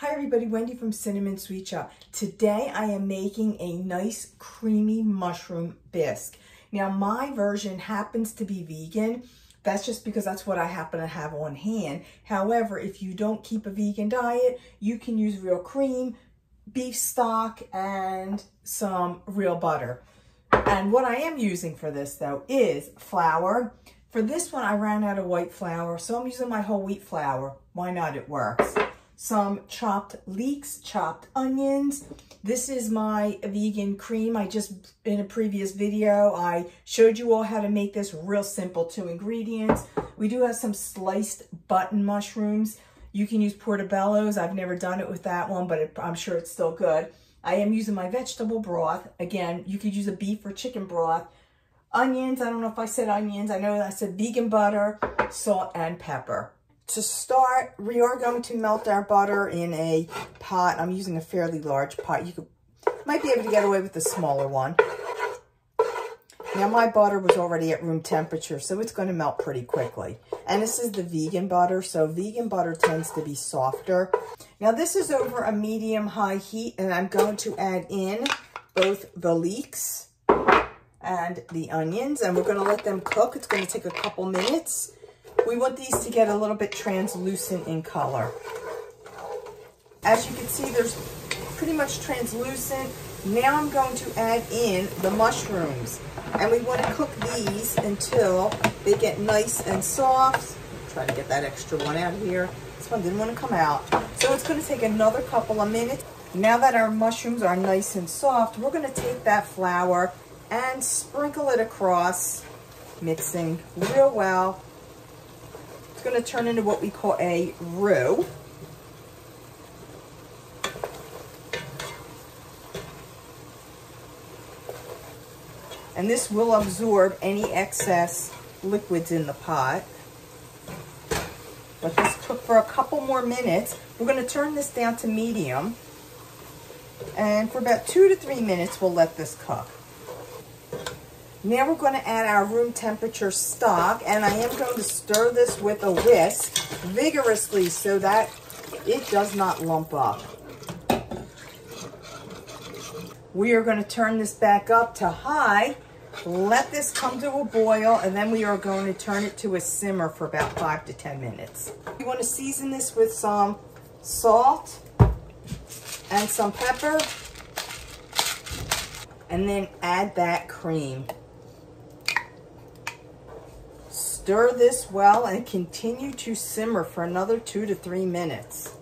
Hi everybody, Wendy from Cinnamon Sweet Shop. Today I am making a nice creamy mushroom bisque. Now my version happens to be vegan. That's just because that's what I happen to have on hand. However, if you don't keep a vegan diet, you can use real cream, beef stock, and some real butter. And what I am using for this though is flour. For this one I ran out of white flour, so I'm using my whole wheat flour. Why not? It works. Some chopped leeks, chopped onions. This is my vegan cream. In a previous video, I showed you all how to make this real simple, 2 ingredients. We do have some sliced button mushrooms. You can use portobellos. I've never done it with that one, but I'm sure it's still good. I am using my vegetable broth. Again, you could use a beef or chicken broth. Onions, I don't know if I said onions. I know I said vegan butter, salt, and pepper. To start, we are going to melt our butter in a pot. I'm using a fairly large pot. You might be able to get away with the smaller one. Now my butter was already at room temperature, so it's going to melt pretty quickly. And this is the vegan butter, so vegan butter tends to be softer. Now this is over a medium-high heat, and I'm going to add in both the leeks and the onions, and we're going to let them cook. It's going to take a couple minutes. We want these to get a little bit translucent in color. As you can see, there's pretty much translucent. Now I'm going to add in the mushrooms. And we want to cook these until they get nice and soft. Try to get that extra one out of here. This one didn't want to come out. So it's going to take another couple of minutes. Now that our mushrooms are nice and soft, we're going to take that flour and sprinkle it across, mixing real well. It's going to turn into what we call a roux. And this will absorb any excess liquids in the pot. Let this cook for a couple more minutes. We're going to turn this down to medium. And for about 2 to 3 minutes, we'll let this cook. Now we're going to add our room temperature stock, and I am going to stir this with a whisk vigorously so that it does not lump up. We are going to turn this back up to high, let this come to a boil, and then we are going to turn it to a simmer for about 5 to 10 minutes. You want to season this with some salt and some pepper, and then add that cream. Stir this well and continue to simmer for another 2 to 3 minutes.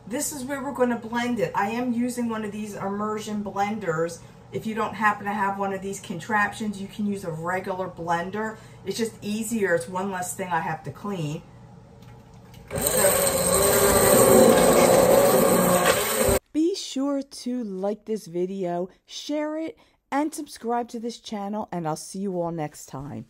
This is where we're going to blend it. I am using one of these immersion blenders. If you don't happen to have one of these contraptions, you can use a regular blender. It's just easier. It's one less thing I have to clean. Be sure to like this video, share it, and subscribe to this channel, and I'll see you all next time.